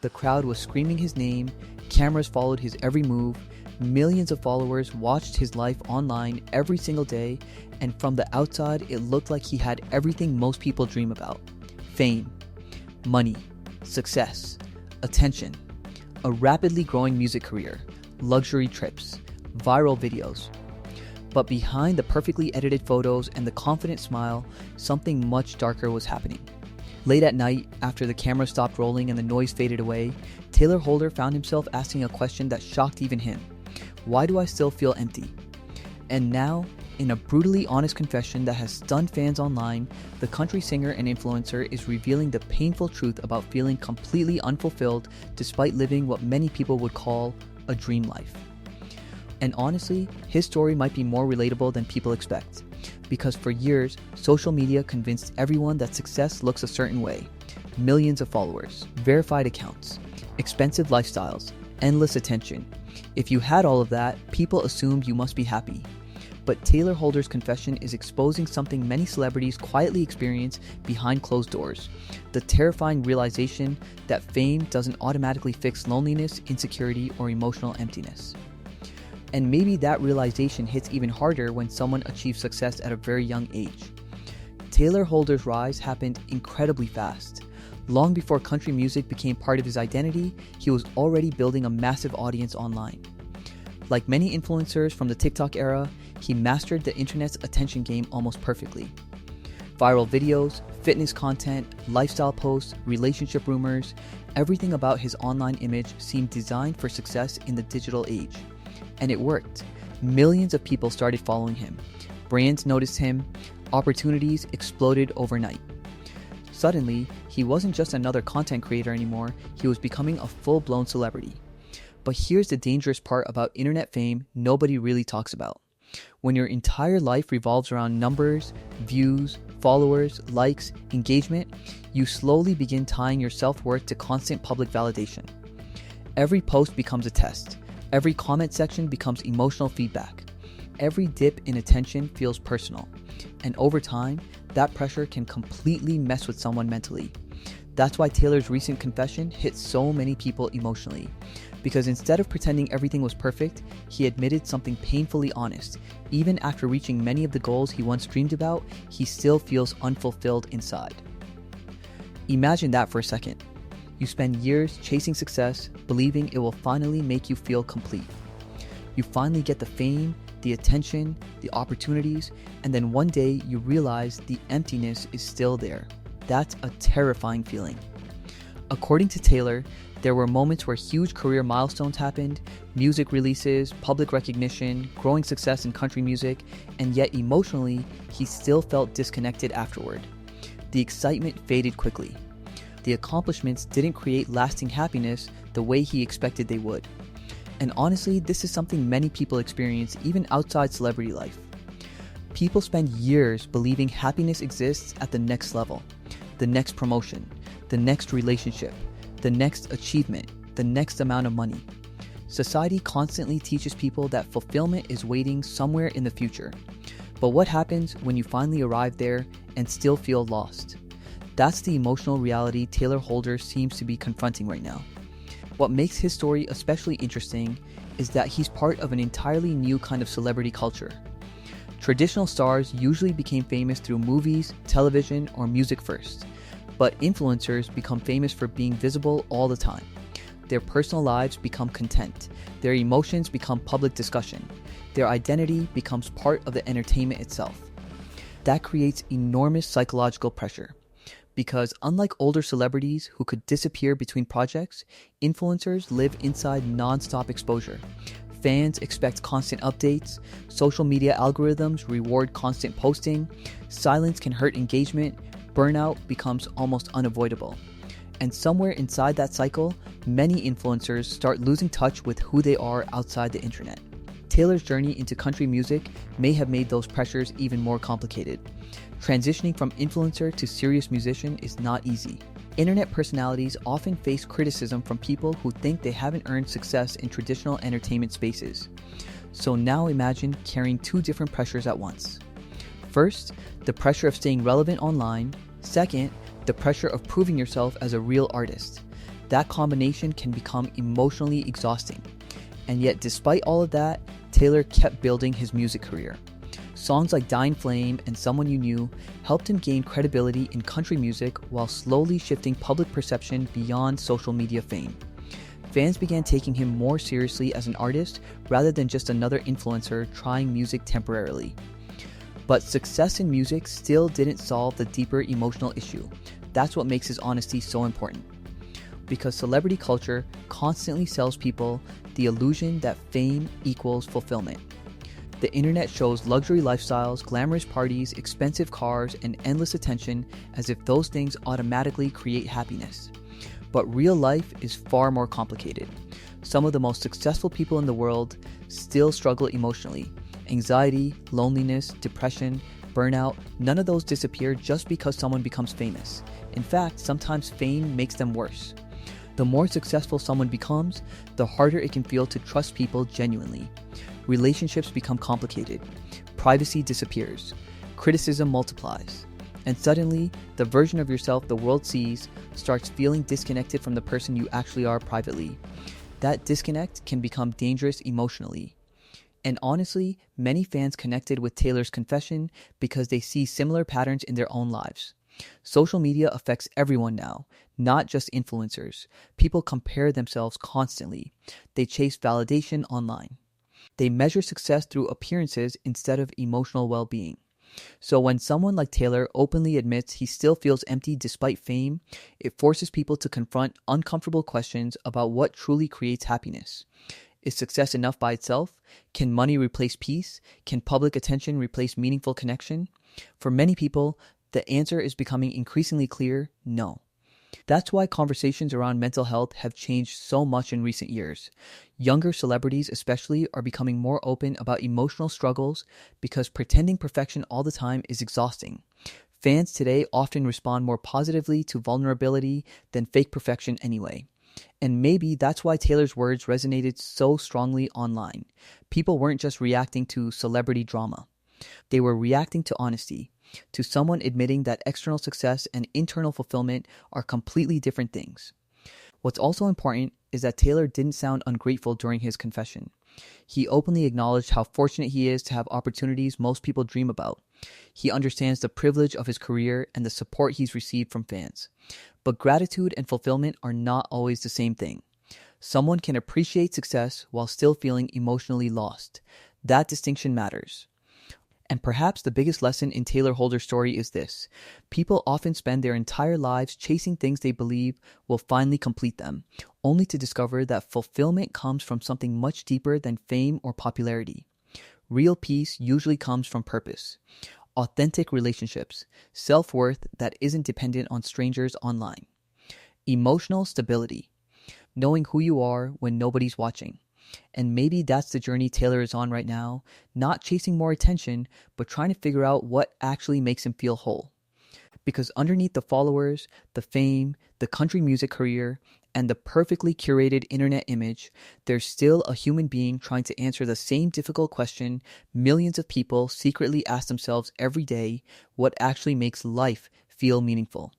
The crowd was screaming his name, cameras followed his every move, millions of followers watched his life online every single day, and from the outside it looked like he had everything most people dream about. Fame, money, success, attention, a rapidly growing music career, luxury trips, viral videos. But behind the perfectly edited photos and the confident smile, something much darker was happening. Late at night, after the camera stopped rolling and the noise faded away, Tayler Holder found himself asking a question that shocked even him. Why do I still feel empty? And now, in a brutally honest confession that has stunned fans online, the country singer and influencer is revealing the painful truth about feeling completely unfulfilled despite living what many people would call a dream life. And honestly, his story might be more relatable than people expect, because for years, social media convinced everyone that success looks a certain way. Millions of followers, verified accounts, expensive lifestyles, endless attention. If you had all of that, people assumed you must be happy. But Tayler Holder's confession is exposing something many celebrities quietly experience behind closed doors: the terrifying realization that fame doesn't automatically fix loneliness, insecurity, or emotional emptiness. And maybe that realization hits even harder when someone achieves success at a very young age. Tayler Holder's rise happened incredibly fast. Long before country music became part of his identity, he was already building a massive audience online. Like many influencers from the TikTok era, he mastered the internet's attention game almost perfectly. Viral videos, fitness content, lifestyle posts, relationship rumors, everything about his online image seemed designed for success in the digital age. And it worked. Millions of people started following him. Brands noticed him. Opportunities exploded overnight. Suddenly, he wasn't just another content creator anymore, he was becoming a full-blown celebrity. But here's the dangerous part about internet fame nobody really talks about. When your entire life revolves around numbers, views, followers, likes, engagement, you slowly begin tying your self-worth to constant public validation. Every post becomes a test. Every comment section becomes emotional feedback. Every dip in attention feels personal. And over time, that pressure can completely mess with someone mentally. That's why Tayler's recent confession hit so many people emotionally. Because instead of pretending everything was perfect, he admitted something painfully honest. Even after reaching many of the goals he once dreamed about, he still feels unfulfilled inside. Imagine that for a second. You spend years chasing success, believing it will finally make you feel complete. You finally get the fame, the attention, the opportunities, and then one day you realize the emptiness is still there. That's a terrifying feeling. According to Tayler, there were moments where huge career milestones happened, music releases, public recognition, growing success in country music, and yet emotionally, he still felt disconnected afterward. The excitement faded quickly. The accomplishments didn't create lasting happiness the way he expected they would. And honestly, this is something many people experience even outside celebrity life. People spend years believing happiness exists at the next level, the next promotion, the next relationship, the next achievement, the next amount of money. Society constantly teaches people that fulfillment is waiting somewhere in the future. But what happens when you finally arrive there and still feel lost? That's the emotional reality Tayler Holder seems to be confronting right now. What makes his story especially interesting is that he's part of an entirely new kind of celebrity culture. Traditional stars usually became famous through movies, television, or music first, but influencers become famous for being visible all the time. Their personal lives become content, their emotions become public discussion, their identity becomes part of the entertainment itself. That creates enormous psychological pressure. Because unlike older celebrities who could disappear between projects, influencers live inside non-stop exposure. Fans expect constant updates, social media algorithms reward constant posting, silence can hurt engagement, burnout becomes almost unavoidable. And somewhere inside that cycle, many influencers start losing touch with who they are outside the internet. Tayler's journey into country music may have made those pressures even more complicated. Transitioning from influencer to serious musician is not easy. Internet personalities often face criticism from people who think they haven't earned success in traditional entertainment spaces. So now imagine carrying two different pressures at once. First, the pressure of staying relevant online. Second, the pressure of proving yourself as a real artist. That combination can become emotionally exhausting. And yet, despite all of that, Tayler kept building his music career. Songs like Dyin Flame and Someone You Knew helped him gain credibility in country music while slowly shifting public perception beyond social media fame. Fans began taking him more seriously as an artist rather than just another influencer trying music temporarily. But success in music still didn't solve the deeper emotional issue. That's what makes his honesty so important. Because celebrity culture constantly sells people the illusion that fame equals fulfillment. The internet shows luxury lifestyles, glamorous parties, expensive cars, and endless attention as if those things automatically create happiness. But real life is far more complicated. Some of the most successful people in the world still struggle emotionally. Anxiety, loneliness, depression, burnout, none of those disappear just because someone becomes famous. In fact, sometimes fame makes them worse. The more successful someone becomes, the harder it can feel to trust people genuinely. Relationships become complicated. Privacy disappears. Criticism multiplies. And suddenly, the version of yourself the world sees starts feeling disconnected from the person you actually are privately. That disconnect can become dangerous emotionally. And honestly, many fans connected with Tayler's confession because they see similar patterns in their own lives. Social media affects everyone now, not just influencers. People compare themselves constantly. They chase validation online. They measure success through appearances instead of emotional well-being. So when someone like Tayler openly admits he still feels empty despite fame, it forces people to confront uncomfortable questions about what truly creates happiness. Is success enough by itself? Can money replace peace? Can public attention replace meaningful connection? For many people, the answer is becoming increasingly clear: no. That's why conversations around mental health have changed so much in recent years. Younger celebrities especially are becoming more open about emotional struggles because pretending perfection all the time is exhausting. Fans today often respond more positively to vulnerability than fake perfection anyway. And maybe that's why Tayler's words resonated so strongly online. People weren't just reacting to celebrity drama. They were reacting to honesty, to someone admitting that external success and internal fulfillment are completely different things. What's also important is that Tayler didn't sound ungrateful during his confession. He openly acknowledged how fortunate he is to have opportunities most people dream about. He understands the privilege of his career and the support he's received from fans. But gratitude and fulfillment are not always the same thing. Someone can appreciate success while still feeling emotionally lost. That distinction matters. And perhaps the biggest lesson in Tayler Holder's story is this: people often spend their entire lives chasing things they believe will finally complete them, only to discover that fulfillment comes from something much deeper than fame or popularity. Real peace usually comes from purpose, authentic relationships, self-worth that isn't dependent on strangers online, emotional stability, knowing who you are when nobody's watching. And maybe that's the journey Tayler is on right now, not chasing more attention, but trying to figure out what actually makes him feel whole. Because underneath the followers, the fame, the country music career, and the perfectly curated internet image, there's still a human being trying to answer the same difficult question millions of people secretly ask themselves every day: what actually makes life feel meaningful?